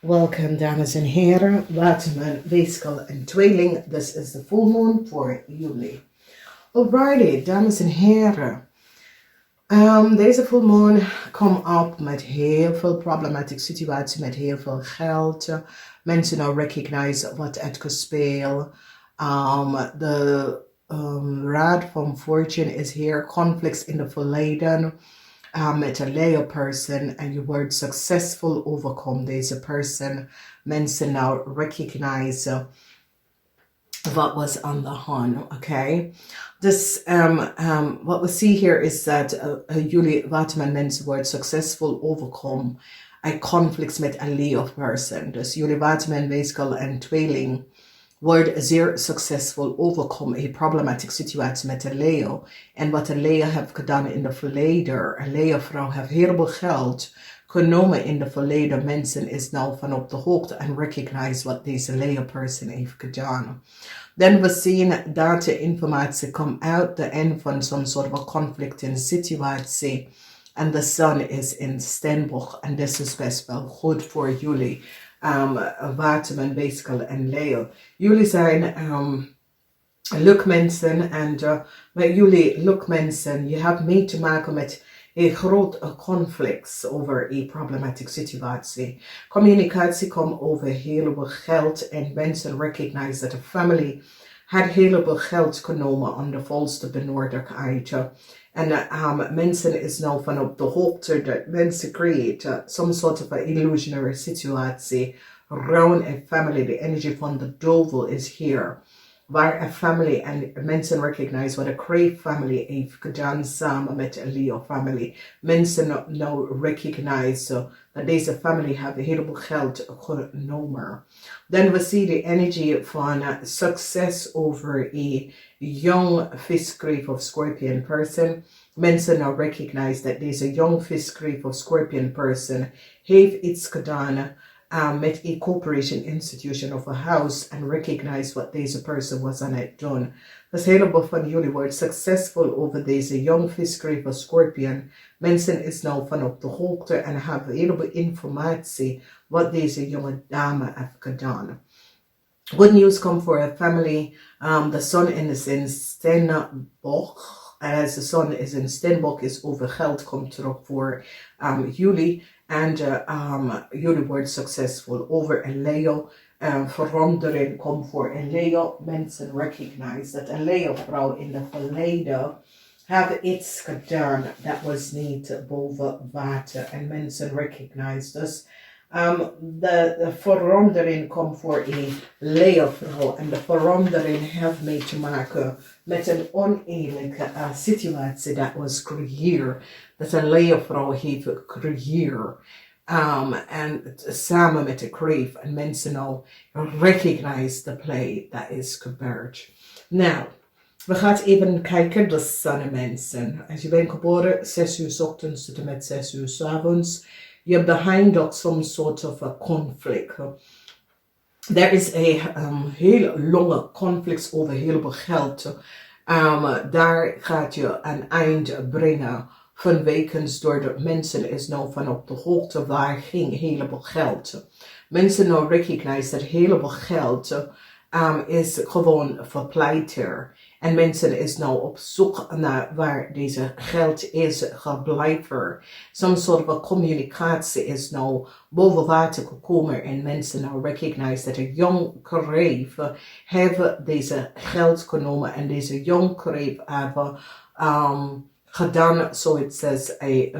Welcome, dames en heren, Waterman, weegschaal en tweeling. This is the full moon for juli. Alrighty, dames en heren. Deze full moon komt op met heel veel problematische situaties, met heel veel geld. Mensen nou recognize wat het gespeeld. The rod from fortune is here. Conflicts in the verleden. Met een Leo person and you word successful overcome deze person. Mensen now recognize what was on the hand, okay? This, what we see here is that jullie Waterman mensen word successful overcome conflicts met een Leo person. Dus jullie Waterman weegschaal en tweeling wordt zeer succesvol overkomen een problematische situatie met een Leo. En wat een Leo heeft gedaan in de verleden. Een Leo vrouw heeft heel veel geld genomen in de verleden. Mensen is nou van op de hoogte en recognize wat deze Leo person heeft gedaan. Dan we zien dat de informatie komt uit de end van some sort of a conflict in situatie. And the sun is in Stenbosch. And this is best wel goed voor jullie. Waterman, weegschaal en Leo. Jullie zijn lukmensen en met jullie lukmensen, je hebt mee te maken met een groot conflict over een problematische situatie. Communicatie komt over heel veel geld en mensen recognize dat de familie had heel veel geld genomen aan de volste benodigdheid. En mensen is nou van op de hoogte dat mensen creëren some sort of a illusionary situatie around a family. The energy van de duivel is here. Waar een family en mensen recognize wat een Crave family heeft gedaan samen met een Leo family. Mensen nou recognize dat deze family hebben heel veel geld genomen. Dan we see the energy van success over a young fish, Crave of Scorpion person. Mensen now recognize that deze young fish, Crave of Scorpion person heeft iets gedaan met a corporation institution of a house and recognize what deze person was aan het doen. Dus helemaal van jullie wordt successful over deze young fish, Crave of Scorpion. Mensen is nou van op de hoogte en hebben helemaal informatie wat deze jonge dame heeft gedaan. Good news come for a family. The sun is in Stenbosch. As the sun is in Stenbosch is over geld komt terug voor jullie. And jullie wordt successful over een Leo. Verandering komt voor een Leo. Mensen recognize dat een Leo vrouw in de verleden have iets gedaan dat was niet boven water. En mensen recognize dus. De verandering komt voor een Leo-vrouw en de verandering heeft mee te maken met een oneerlijke situatie dat was creëerd, dat een Leo-vrouw heeft gecreëerd. En samen met de Crave en mensen nou recognize the play dat is gebeurd. Nou, we gaan even kijken de zonnemensen. Als je bent geboren 6 uur 's ochtends tot en met 6 uur 's avonds. You're behind of some sort of a conflict. There is a heel lange conflict over heel veel geld. Daar gaat je een eind brengen vanwege door de mensen is nou van op de hoogte waar ging heel veel geld. Mensen nou recognize dat heel veel geld is gewoon verpleiter. En mensen is nou op zoek naar waar deze geld is gebleven. Some sort of communicatie is nou boven water gekomen en mensen nou recognize dat een young Crave hebben deze geld genomen en deze young Crave hebben gedaan, so it says, a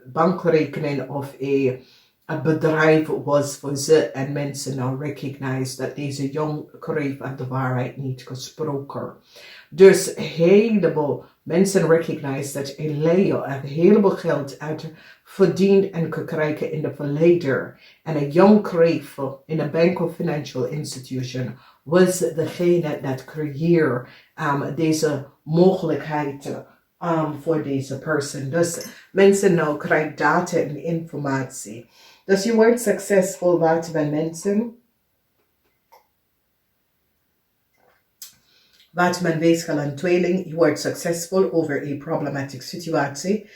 bankrekening of een bedrijf was voor ze en mensen nou recognize dat deze young Crave had de waarheid niet gesproken. Dus heleboel mensen recognize dat een Leo heeft heleboel geld uit verdiend en gekregen in de verleden. En een young Crave in een bank of financial institution was degene dat creëerde deze mogelijkheden voor deze person. Dus mensen nou krijgen data en informatie. Dus je wordt succesvol Waterman mensen. Waterman weegschaal en tweeling. Je wordt succesvol over een problematische situatie.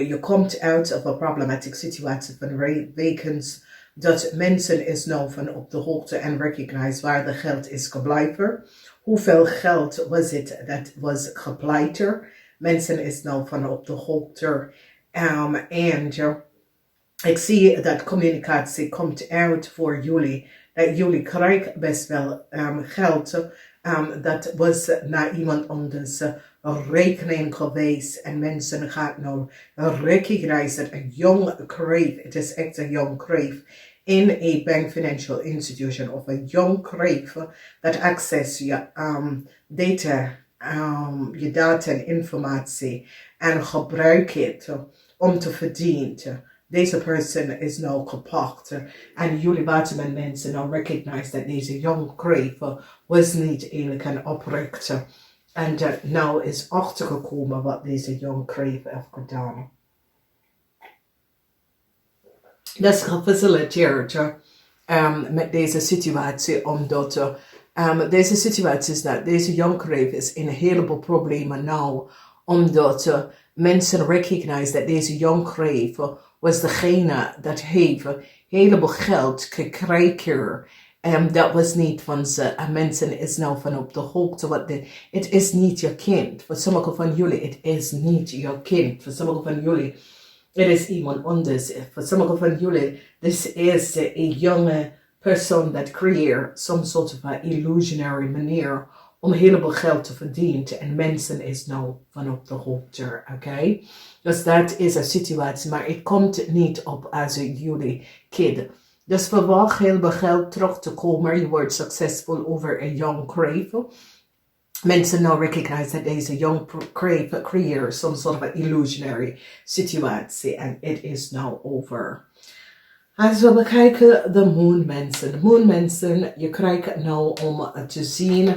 Je komt uit of een problematic situatie van rekens dat mensen is nou van op de hoogte en recognize waar de geld is gebleven. Hoeveel geld was het dat was gepleiter? Mensen is nou van op de hoogte. En ik zie dat communicatie komt uit voor jullie. Dat jullie krijgen best wel geld. Dat was naar iemand anders rekening geweest. En mensen gaan nou recognize dat een young crave. Het is echt een young crave. In a bank financial institution of a young crave that access je data, je data en informatie en gebruik het om te verdienen. Deze person is nou gepakt en jullie waterman mensen nou recognize dat deze young crave was niet eigenlijk een oprichter en dat nou is achtergekomen wat deze young crave heeft gedaan. Dat is gefaciliteerd met deze situatie, omdat deze situatie is dat deze young crave is in een heleboel problemen nou, omdat mensen recognize dat deze young crave was degene dat heeft heleboel geld gekregen. Dat was niet van ze. En mensen is nou van op de hoogte. Het is niet je kind. Voor sommigen van jullie, het is niet je kind. Voor sommigen van jullie, het is iemand anders. Voor sommigen van jullie, this is een jonge persoon dat creëert some sort of a illusionary manier om heleboel geld te verdienen. En mensen is nou van op de hoogte, oké? Dus dat is een situatie, maar het komt niet op als jullie kid. Dus verwacht heleboel geld terug te komen. Je wordt succesvol over een young crave. Mensen now recognize that deze young crave creëert some sort of an illusionary situatie. En it is now over. Als we bekijken de moonmensen. De moonmensen, je krijgt nou om te zien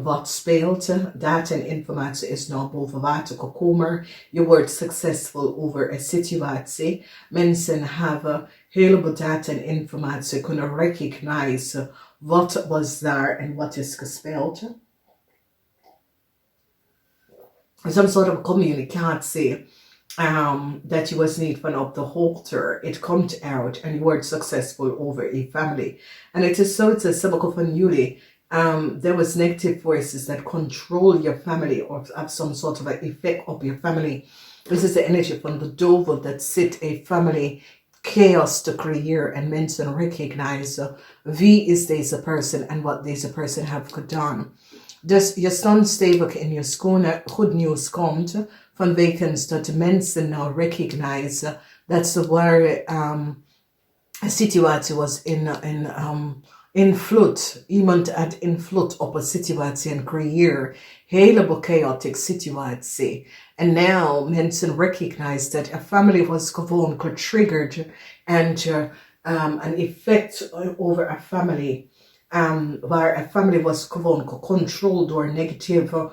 wat speelt. Data en informatie is nou boven water gekomen. Je wordt succesvol over een situatie. Mensen hebben heleboel data en informatie kunnen recognize wat was daar en wat is gespeeld. Some sort of communicatie that you was niet van op de hoogte. It comes out and you were successful over a family. And it is so, it's a symbol van jullie. There was negative forces that control your family or have some sort of an effect op your family. This is the energy van de duivel that sit a family chaos te creëren en mensen recognize wie is deze person en wat deze person heeft gedaan. Dus je staat stevig in je schoenen, goed nieuws komt vanwege dat de mensen nou recognize dat ze waar een situatie was in invloed. Iemand had invloed op een situatie en creëer heleboel chaotic situatie. En now mensen recognize dat a family was gewoon getriggerd en een effect over a family. Waar a family was gewoon gecontroleerd door negative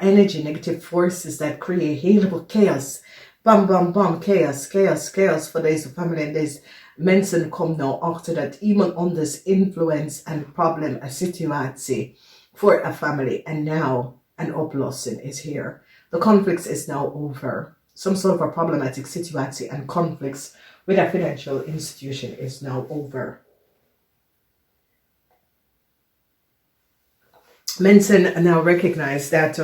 energy, negative forces that create heleboel chaos. Bam, bam, bam, chaos, chaos, chaos voor deze family. En deze mensen komen nou achter dat iemand anders influence en problem, een situatie voor a family. And now an oplossing is here. The conflict is now over. Some sort of a problematic situation and conflicts with a financial institution is now over. Mensen now recognize that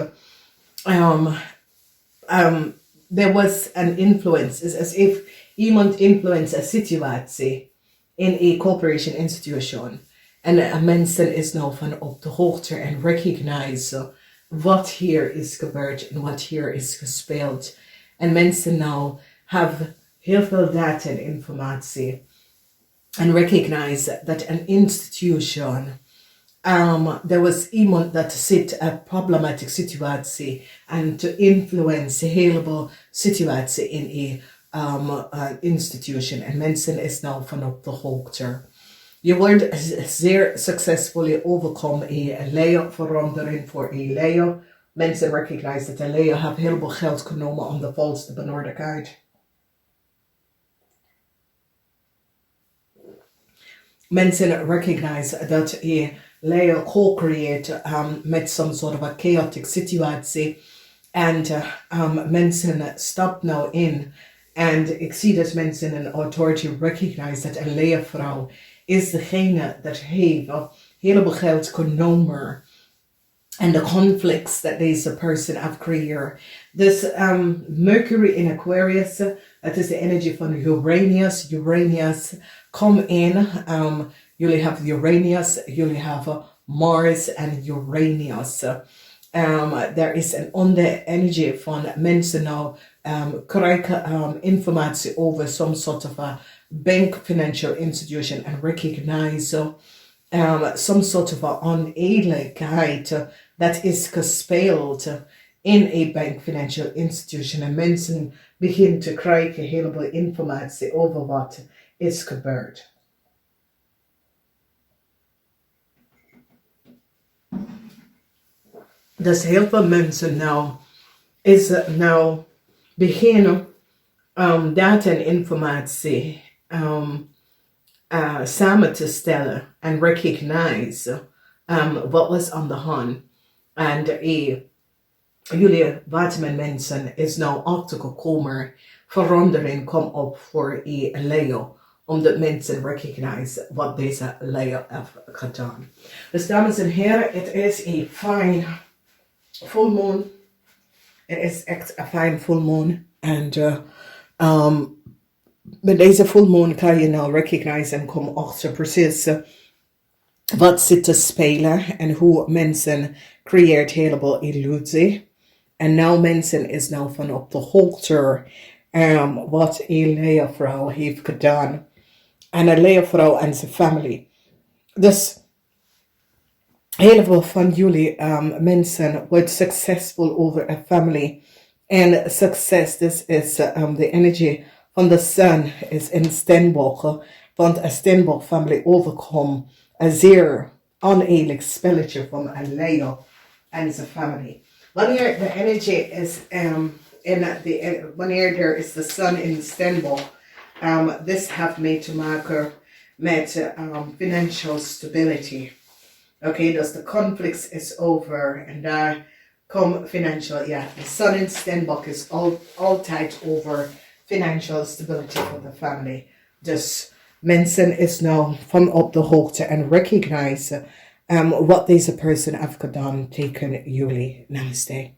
there was an influence. It's as if iemand influenced a situatie in a corporation institution. En mensen is nou van op de hoogte en recognize wat hier is gebeurd en wat hier is gespeeld. En mensen nou have heel veel data en informatie. And recognize that an institution, there was iemand that zit a problematic situatie and to influence a heleboel situatie in a institution. En mensen is nou van op de hoogte. Je wordt zeer succesvol overkomen in een leerverandering voor een leer. Mensen recognize dat een leer heeft heel veel geld genomen om de volste benodigheid. Mensen recognize dat een leer co-create met some sort of a chaotic situatie. And mensen stap nou in. En ik zie dat mensen in authority recognize dat een leervrouw is degene dat heeft een heleboel geld genomen. And the conflicts that deze person have created. Dus Mercury in Aquarius, dat is de energie van Uranus. Uranus, come in. Jullie have Uranus, jullie have Mars and Uranus. There is een onder energie van mensen nou krijgen informatie over some sort of a bank financial institution and recognize some sort of a oneerlijkheid that is gespeeld in a bank financial institution. En mensen beginnen te krijgen een heleboel informatie over wat is gebeurd. Dus heel veel mensen nou beginnen data en informatie samen te stellen en recognize wat was aan de hand. En jullie Waterman mensen is nou achtergekomen, verandering komt op voor Leo, omdat mensen recognize wat deze Leo heeft gedaan. Dus dames en heren, het is een fijn full moon. Het is echt een fijn full moon. En met deze full moon kan je nou recognize en komen achter precies wat zit te spelen en hoe mensen creëert heleboel illusie. En nou mensen is nou van op de hoogte wat een leervrouw heeft gedaan. En een leervrouw en zijn familie. Dus heel veel van jullie mensen wordt succesvol over een familie. En succes, dus is de energie van de sun is in Stenbock. Want een Stenbock family overkomt een zeer oneerlijk spelletje van een Leo en zijn familie. Wanneer de energie is wanneer er is de sun in Stenbock, this have mee te maken met financial stability. Oké, dus de conflict is over en daar komt financial, ja, de sun in Stenbock is altijd over financial stability for the family. Dus mensen is nou van op de hoogte en recognize wat deze person heeft gedaan tegen jullie. Namaste.